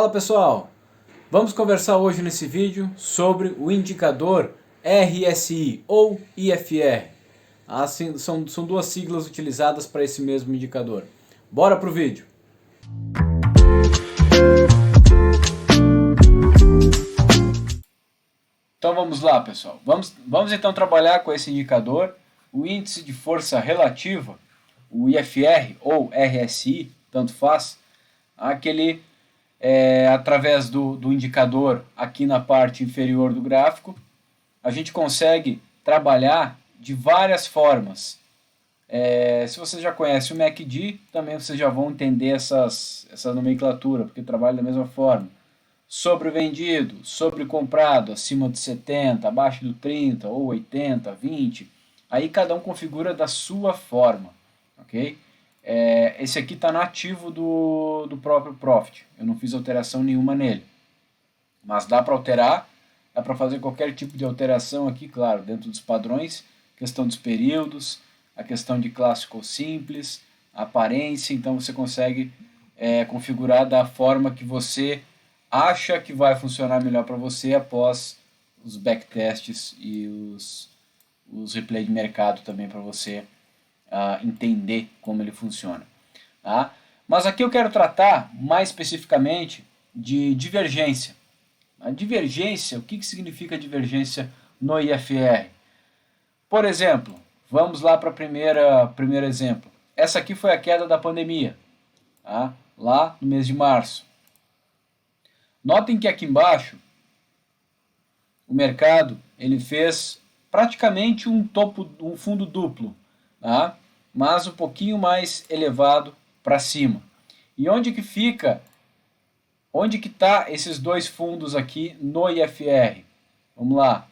Fala pessoal, vamos conversar hoje nesse vídeo sobre o indicador RSI ou IFR. Assim, são duas siglas utilizadas para esse mesmo indicador. Bora pro vídeo! Então vamos lá pessoal, vamos então trabalhar com esse indicador, o índice de força relativa, o IFR ou RSI, tanto faz, aquele através do indicador aqui na parte inferior do gráfico, a gente consegue trabalhar de várias formas. Se você já conhece o MACD, também vocês já vão entender essa nomenclatura, porque trabalha da mesma forma. Sobre o vendido, sobre o comprado, acima de 70, abaixo do 30, ou 80, 20, aí cada um configura da sua forma, ok? Esse aqui está nativo do próprio Profit, eu não fiz alteração nenhuma nele, mas dá para alterar, dá para fazer qualquer tipo de alteração aqui, claro, dentro dos padrões, questão dos períodos, a questão de clássico ou simples, a aparência, então você consegue configurar da forma que você acha que vai funcionar melhor para você após os backtests e os replay de mercado também para você entender como ele funciona. Tá? Mas aqui eu quero tratar mais especificamente de divergência. A divergência, o que significa divergência no IFR? Por exemplo, vamos lá para o primeiro exemplo. Essa aqui foi a queda da pandemia, tá? Lá no mês de março. Notem que aqui embaixo o mercado ele fez praticamente um fundo duplo, tá? Mas um pouquinho mais elevado para cima. E onde que fica? Onde que está esses dois fundos aqui no IFR? Vamos lá.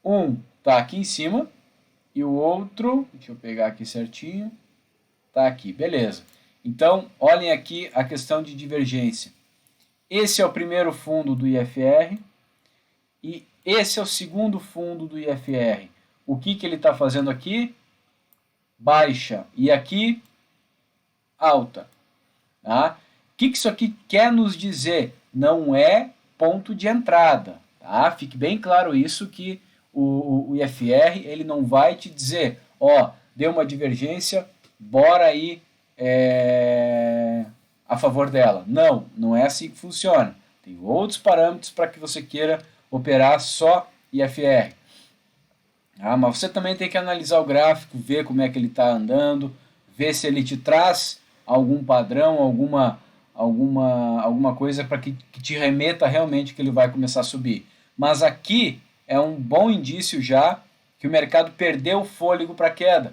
Um está aqui em cima e o outro, deixa eu pegar aqui certinho, está aqui, beleza. Então, olhem aqui a questão de divergência. Esse é o primeiro fundo do IFR e esse é o segundo fundo do IFR. O que ele está fazendo aqui? Baixa. E aqui, alta. Tá? O que isso aqui quer nos dizer? Não é ponto de entrada. Tá? Fique bem claro isso, que o IFR ele não vai te dizer, ó, deu uma divergência, bora aí a favor dela. Não, não é assim que funciona. Tem outros parâmetros para que você queira operar só IFR. Mas você também tem que analisar o gráfico, ver como é que ele está andando, ver se ele te traz algum padrão, alguma coisa para que te remeta realmente que ele vai começar a subir. Mas aqui é um bom indício já que o mercado perdeu o fôlego para queda.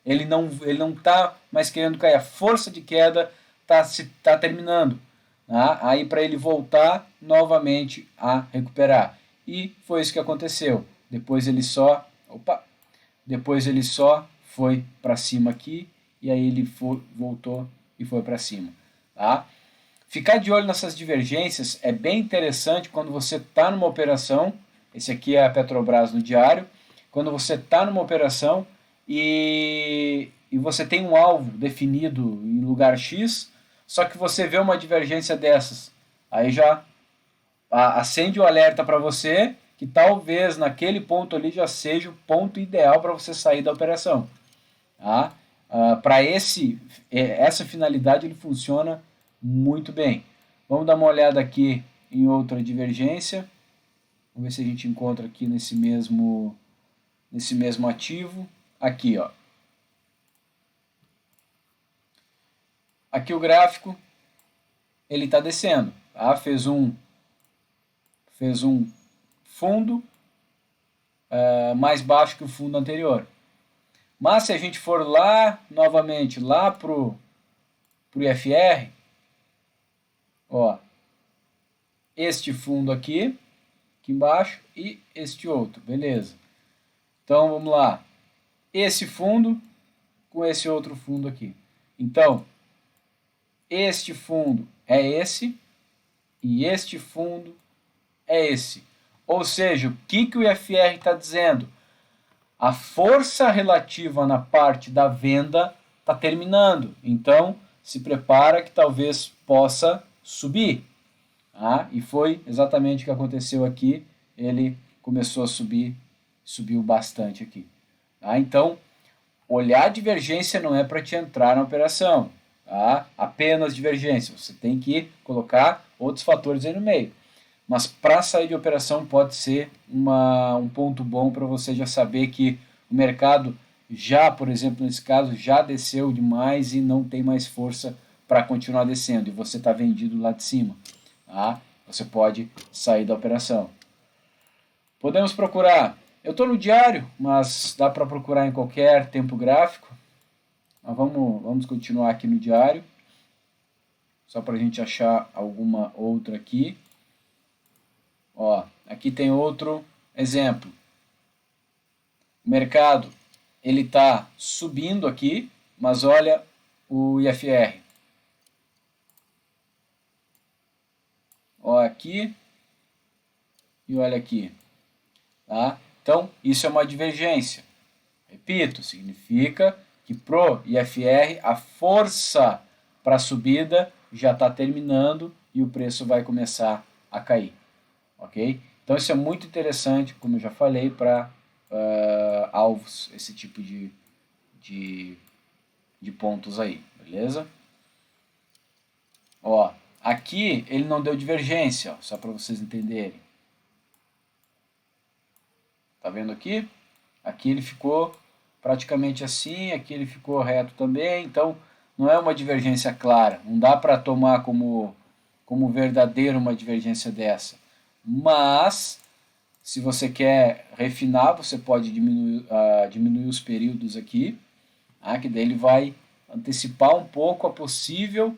Ele não está mais querendo cair. A força de queda está terminando. Tá? Aí para ele voltar novamente a recuperar. E foi isso que aconteceu. Depois ele só foi para cima aqui e aí ele voltou e foi para cima. Tá? Ficar de olho nessas divergências é bem interessante quando você está numa operação. Esse aqui é a Petrobras no diário. Quando você está numa operação e você tem um alvo definido em lugar X, só que você vê uma divergência dessas, aí já acende o alerta para você que talvez naquele ponto ali já seja o ponto ideal para você sair da operação. Tá? Para essa finalidade ele funciona muito bem. Vamos dar uma olhada aqui em outra divergência. Vamos ver se a gente encontra aqui nesse mesmo ativo. Aqui, ó. Aqui o gráfico ele está descendo. Tá? Fez um fundo mais baixo que o fundo anterior. Mas se a gente for lá novamente lá pro IFR, ó, este fundo aqui embaixo e este outro, beleza? Então vamos lá, esse fundo com esse outro fundo aqui. Então este fundo é esse e este fundo é esse. Ou seja, o que o IFR está dizendo? A força relativa na parte da venda está terminando. Então, se prepara que talvez possa subir. E foi exatamente o que aconteceu aqui, ele começou a subir, subiu bastante aqui. Então, olhar a divergência não é para te entrar na operação, apenas divergência, você tem que colocar outros fatores aí no meio. Mas para sair de operação pode ser um ponto bom para você já saber que o mercado já, por exemplo, nesse caso, já desceu demais e não tem mais força para continuar descendo e você está vendido lá de cima. Você pode sair da operação. Podemos procurar. Eu estou no diário, mas dá para procurar em qualquer tempo gráfico. Mas vamos continuar aqui no diário, só para a gente achar alguma outra aqui. Aqui tem outro exemplo. O mercado ele está subindo aqui, mas olha o IFR. Aqui e olha aqui. Então, isso é uma divergência. Repito, significa que pro IFR a força para a subida já está terminando e o preço vai começar a cair. Ok? Então isso é muito interessante, como eu já falei, para alvos, esse tipo de pontos aí, beleza? Aqui ele não deu divergência, só para vocês entenderem. Tá vendo aqui? Aqui ele ficou praticamente assim, aqui ele ficou reto também, então não é uma divergência clara, não dá para tomar como verdadeiro uma divergência dessa. Mas, se você quer refinar, você pode diminuir os períodos aqui, que daí ele vai antecipar um pouco a possível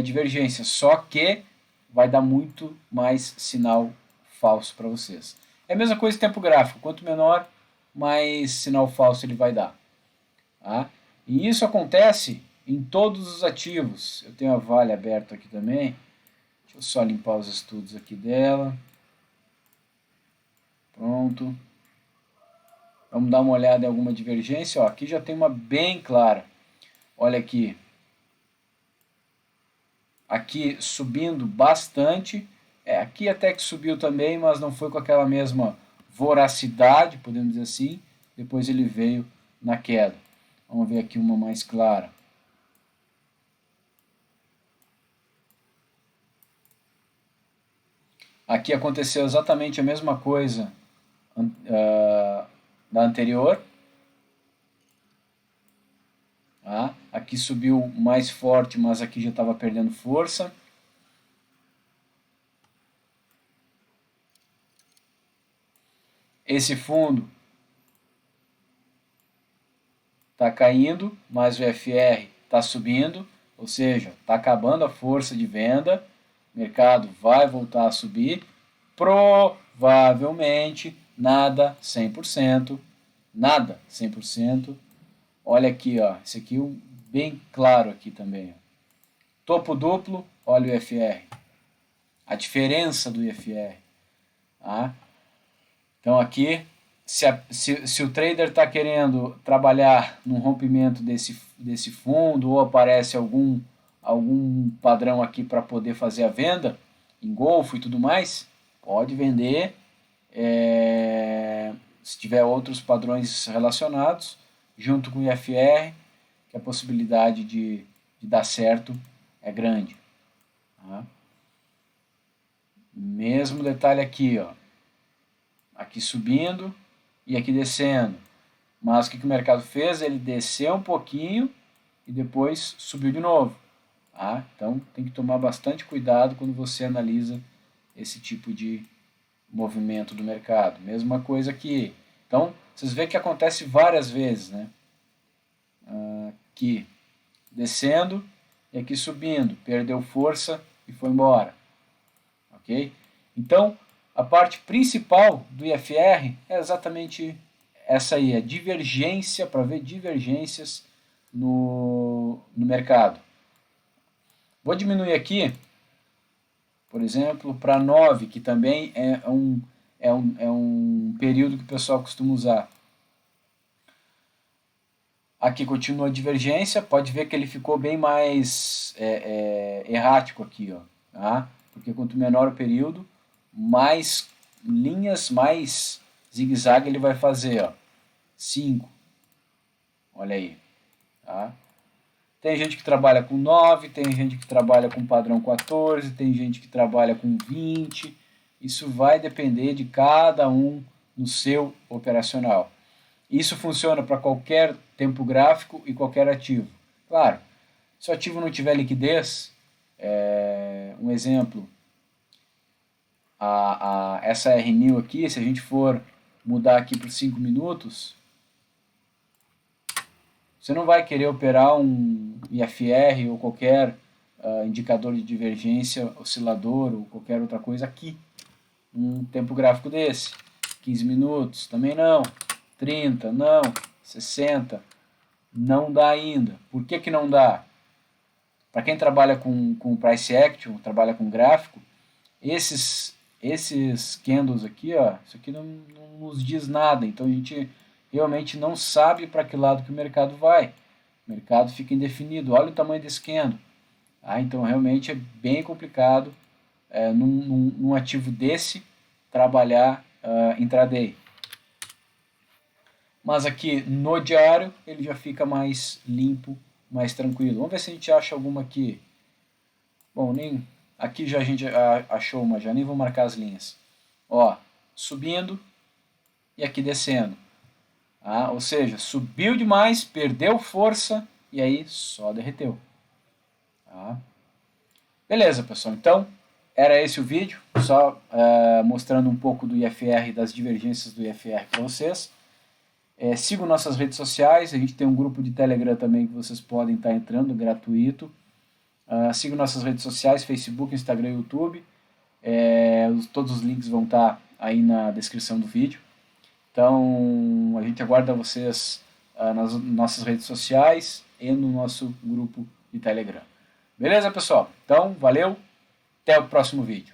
divergência, só que vai dar muito mais sinal falso para vocês. É a mesma coisa em tempo gráfico, quanto menor, mais sinal falso ele vai dar. E isso acontece em todos os ativos. Eu tenho a Vale aberta aqui também. Deixa eu só limpar os estudos aqui dela. Pronto. Vamos dar uma olhada em alguma divergência. Aqui já tem uma bem clara. Olha aqui. Aqui subindo bastante. Aqui até que subiu também, mas não foi com aquela mesma voracidade, podemos dizer assim. Depois ele veio na queda. Vamos ver aqui uma mais clara. Aqui aconteceu exatamente a mesma coisa da anterior. Aqui subiu mais forte, mas aqui já estava perdendo força. Esse fundo está caindo, mas o FR está subindo, ou seja, está acabando a força de venda, o mercado vai voltar a subir, provavelmente nada 100%, nada 100%. Olha aqui, esse aqui é bem claro aqui também. Topo duplo, olha o IFR. A diferença do IFR. Então aqui, se o trader está querendo trabalhar num rompimento desse fundo ou aparece algum padrão aqui para poder fazer a venda, engolfo e tudo mais, pode vender. Se tiver outros padrões relacionados, junto com o IFR, que a possibilidade de dar certo é grande. Mesmo detalhe aqui, aqui subindo e aqui descendo. Mas o que o mercado fez? Ele desceu um pouquinho e depois subiu de novo. Então tem que tomar bastante cuidado quando você analisa esse tipo de movimento do mercado. Mesma coisa aqui. Então vocês veem que acontece várias vezes, né? Aqui descendo e aqui subindo, perdeu força e foi embora. Ok? Então a parte principal do IFR é exatamente essa aí, a divergência, para ver divergências no mercado. Vou diminuir aqui, por exemplo, para 9, que também é um período que o pessoal costuma usar. Aqui continua a divergência, pode ver que ele ficou bem mais errático aqui. porque quanto menor o período, mais linhas, mais zigue-zague ele vai fazer, ó. 5. Olha aí. Tá? Tem gente que trabalha com 9, tem gente que trabalha com padrão 14, tem gente que trabalha com 20. Isso vai depender de cada um no seu operacional. Isso funciona para qualquer tempo gráfico e qualquer ativo. Claro, se o ativo não tiver liquidez, um exemplo, essa R1000 aqui, se a gente for mudar aqui por 5 minutos, você não vai querer operar um IFR ou qualquer indicador de divergência, oscilador ou qualquer outra coisa aqui. Um tempo gráfico desse. 15 minutos, também não. 30, não. 60, não dá ainda. Por que que não dá? Para quem trabalha com price action, trabalha com gráfico, esses candles aqui, ó, isso aqui não nos diz nada. Então a gente realmente não sabe para que lado que o mercado vai. O mercado fica indefinido. Olha o tamanho desse candle. Então realmente é bem complicado num ativo desse trabalhar intraday. Mas aqui no diário ele já fica mais limpo, mais tranquilo. Vamos ver se a gente acha alguma aqui. Bom, nem aqui já a gente achou uma, já nem vou marcar as linhas. Ó, subindo e aqui descendo. Ou seja, subiu demais, perdeu força e aí só derreteu. Beleza, pessoal. Então, era esse o vídeo, só mostrando um pouco do IFR, das divergências do IFR para vocês. Sigam nossas redes sociais, a gente tem um grupo de Telegram também que vocês podem estar entrando, gratuito. Sigam nossas redes sociais, Facebook, Instagram e YouTube. Todos os links vão estar aí na descrição do vídeo. Então, a gente aguarda vocês nas nossas redes sociais e no nosso grupo de Telegram. Beleza, pessoal? Então, valeu, até o próximo vídeo.